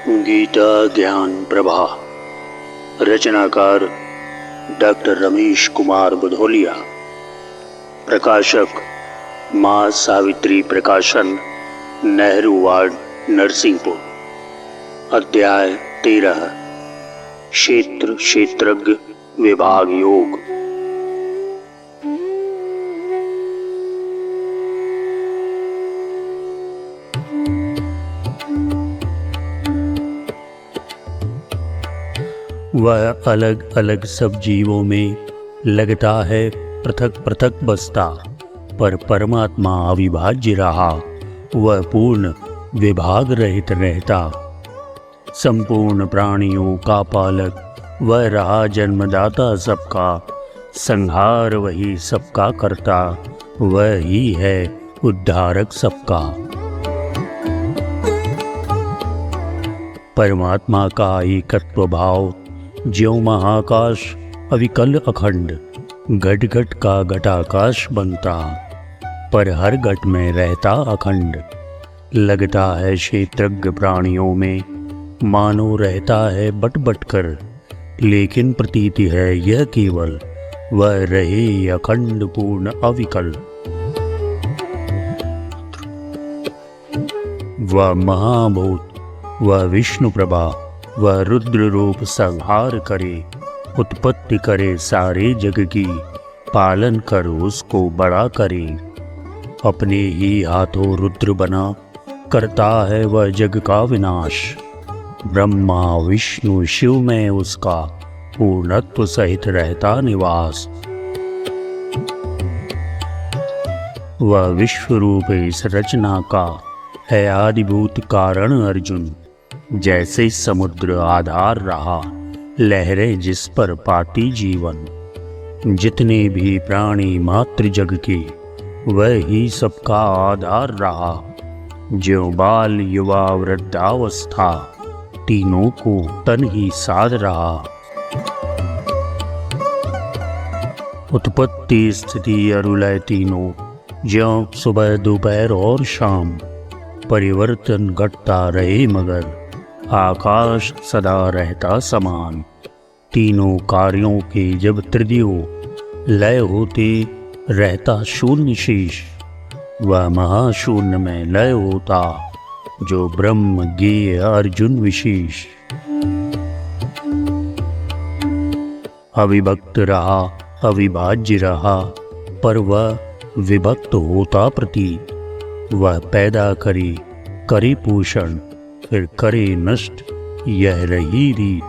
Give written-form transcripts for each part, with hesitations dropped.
गीता ज्ञान प्रभा। रचनाकार डॉक्टर रमेश कुमार बुधोलिया। प्रकाशक माँ सावित्री प्रकाशन, नेहरू वार्ड, नरसिंहपुर। अध्याय 13। क्षेत्र क्षेत्रज्ञ विभाग योग। वह अलग अलग सब जीवों में लगता है पृथक पृथक बसता, पर परमात्मा अविभाज्य रहा। वह पूर्ण विभाग रहित रहता। संपूर्ण प्राणियों का पालक वह रहा, जन्मदाता सबका। संहार वही सबका करता, वह ही है उद्धारक सबका। परमात्मा का एकत्व भाव ज्यों महाकाश अविकल अखंड, घट घट का घटाकाश बनता, पर हर घट में रहता अखंड। लगता है क्षेत्रज्ञ प्राणियों में मानो रहता है बट बट कर, लेकिन प्रतीति है यह केवल वह रहे अखंड पूर्ण अविकल। वह महाभूत, वह विष्णु प्रभा, वह रुद्र रूप संहार करे, उत्पत्ति करे सारे जग की, पालन कर उसको बड़ा करे। अपने ही हाथों रुद्र बना करता है वह जग का विनाश। ब्रह्मा विष्णु शिव में उसका पूर्णत्व सहित रहता निवास। वह विश्व रूप इस रचना का है आदिभूत कारण अर्जुन। जैसे समुद्र आधार रहा, लहरें जिस पर पाती जीवन। जितने भी प्राणी मात्र जग के, वह ही सबका आधार रहा। ज्यों बाल युवा वृद्धावस्था, तीनों को तन ही साध रहा। उत्पत्ति स्थिति अरुलय तीनों, ज्यों सुबह दोपहर और शाम। परिवर्तन घटता रहे मगर आकाश सदा रहता समान। तीनों कार्यों के जब त्रिदियों लय होते, रहता शून्य शेष। वह महाशून्य में लय होता, जो ब्रह्म ज्ञेय अर्जुन विशेष। अविभक्त रहा अविभाज्य रहा, पर वह विभक्त होता प्रतीत। वह पैदा करे पोषण, फिर करे नष्ट, यह रही रीत।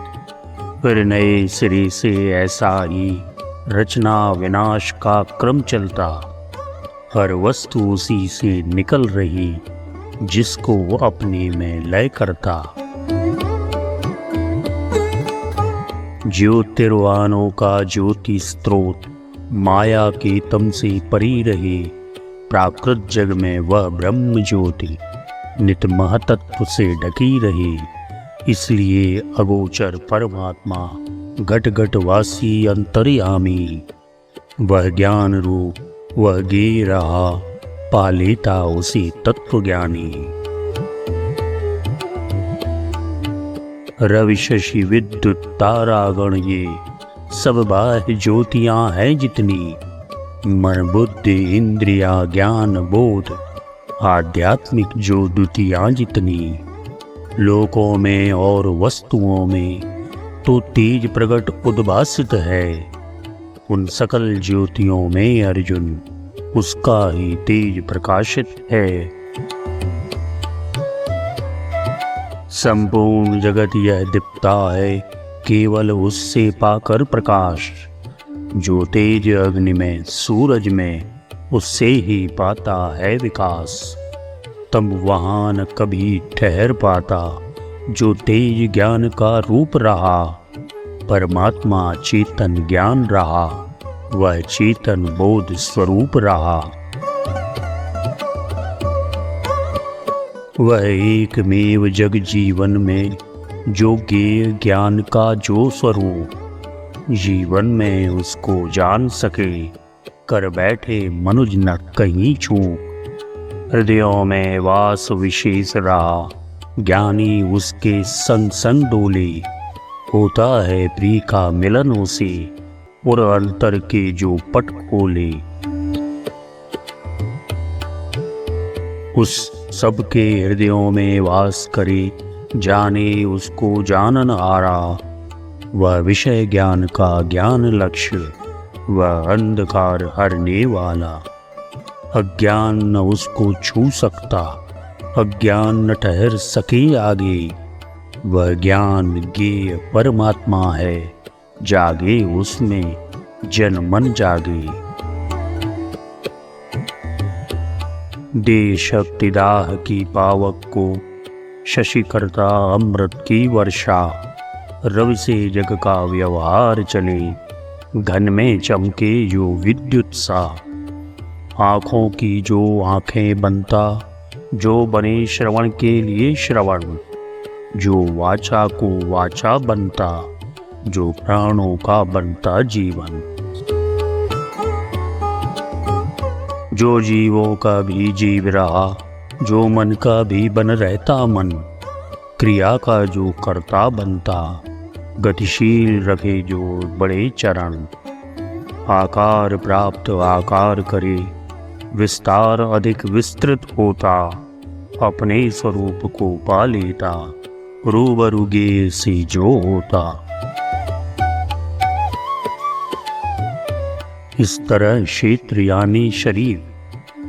फिर नए सिरे से ऐसा ही रचना विनाश का क्रम चलता। हर वस्तु उसी से निकल रही, जिसको वो अपने में लय करता। ज्योतिर्वानों का ज्योति स्रोत, माया के तम से परी रहे। प्राकृत जग में वह ब्रह्म ज्योति नित महतत्व से ढकी रहे। इसलिए अगोचर परमात्मा घट घट वासी अंतर्यामी। वह ज्ञान रूप वह ज्ञेय रहा, पालेता उसी तत्व ज्ञानी। रवि शशि विद्युत तारागण ये सब बाह्य ज्योतियां हैं जितनी। मन बुद्धि इंद्रिया ज्ञान बोध, आध्यात्मिक जो द्वितीयां जितनी। लोकों में और वस्तुओं में तो तेज प्रकट उद्भासित है। उन सकल ज्योतियों में अर्जुन उसका ही तेज प्रकाशित है। संपूर्ण जगत यह दीप्ता है, केवल उससे पाकर प्रकाश। जो तेज अग्नि में सूरज में, उससे ही पाता है विकास। तब वहाँ न कभी ठहर पाता, जो तेज ज्ञान का रूप रहा। परमात्मा चेतन ज्ञान रहा, वह चेतन बोध स्वरूप रहा। वह एकमेव जग जीवन में जो ज्ञेय ज्ञान का जो स्वरूप, जीवन में उसको जान सके, कर बैठे मनुज न कहीं चूक। हृदयों में वास विशेष रहा, ज्ञानी उसके संग संग डोले, होता है प्रिय का मिलन उसे, और अंतर के जो पट खोले। उस सबके हृदयों में वास करे, जाने उसको जानन हारा। वह विषय ज्ञान का ज्ञान लक्ष्य, वह अंधकार हरने वाला। अज्ञान न उसको छू सकता, अज्ञान न ठहर सके आगे। वह ज्ञान ज्ञेय परमात्मा है, जागे उसमें जन मन जागे। दे शक्ति दाह की पावक को, शशि करता अमृत की वर्षा। रवि से जग का व्यवहार चले, घन में चमके जो विद्युत सा। आँखों की जो आँखें बनता, जो बने श्रवण के लिए श्रवण। जो वाचा को वाचा बनता, जो प्राणों का बनता जीवन। जो जीवों का भी जीव रहा, जो मन का भी बन रहता मन। क्रिया का जो कर्ता बनता, गतिशील रखे जो बड़े चरण। आकार प्राप्त आकार करे, विस्तार अधिक विस्तृत होता। अपने स्वरूप को पा लेता, रूबरू गे से जो होता। इस तरह क्षेत्र यानी शरीर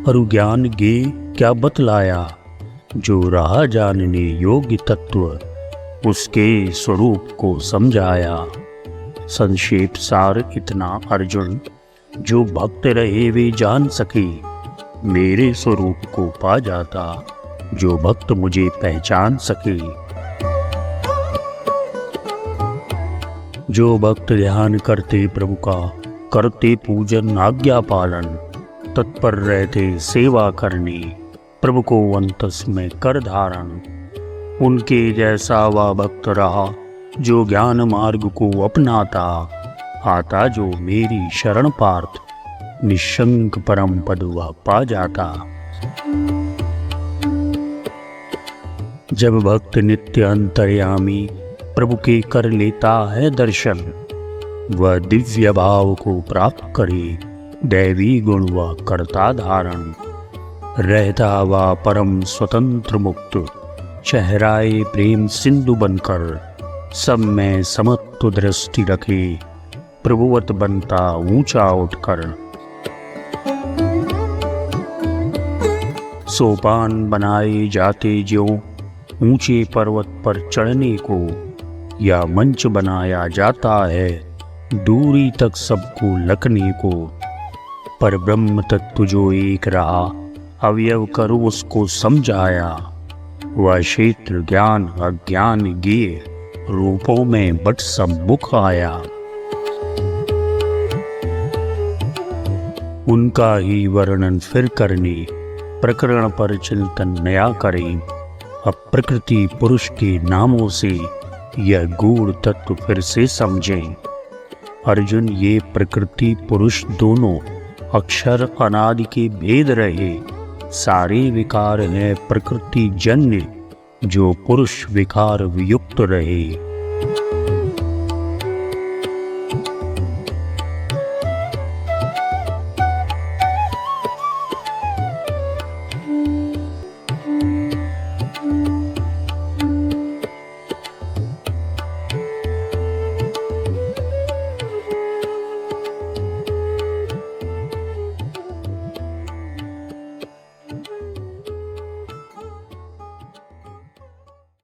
और ज्ञान गे क्या बतलाया। जो रहा जानने योग्य तत्व, उसके स्वरूप को समझाया। संक्षेप सार इतना अर्जुन, जो भक्त रहे वे जान सके। मेरे स्वरूप को पा जाता, जो भक्त मुझे पहचान सके। जो भक्त ध्यान करते प्रभु का, करते पूजन आज्ञा पालन। तत्पर रहते सेवा करनी, प्रभु को अंतस में कर धारण। उनके जैसा वह भक्त रहा, जो ज्ञान मार्ग को अपनाता। आता जो मेरी शरण पार्थ, निशंक परम पद वह पा जाता। जब भक्त नित्य अंतर्यामी, प्रभु के कर लेता है दर्शन। वह दिव्य भाव को प्राप्त करे, दैवी गुण वह करता धारण। रहता वह परम स्वतंत्र मुक्त, चेहराए प्रेम सिंधु बनकर। सब में समत्व दृष्टि रखे, प्रभुवत बनता ऊंचा उठकर। सोपान बनाए जाते ज्यों, ऊंचे पर्वत पर चढ़ने को। या मंच बनाया जाता है, दूरी तक सबको लखने को। पर ब्रह्म तत्व जो एक रहा, अवयव कर उसको समझाया। वह क्षेत्र ज्ञान अज्ञान ज्ञेय, रूपों में बट सम्मुख आया। उनका ही वर्णन फिर करने, प्रकरण पर चिंतन नया करें। अब प्रकृति पुरुष के नामों से, यह गूढ़ तत्व फिर से समझें। अर्जुन, ये प्रकृति पुरुष दोनों अक्षर अनादि के भेद रहे। सारे विकार हैं प्रकृति जन्य, जो पुरुष विकार वियुक्त रहे।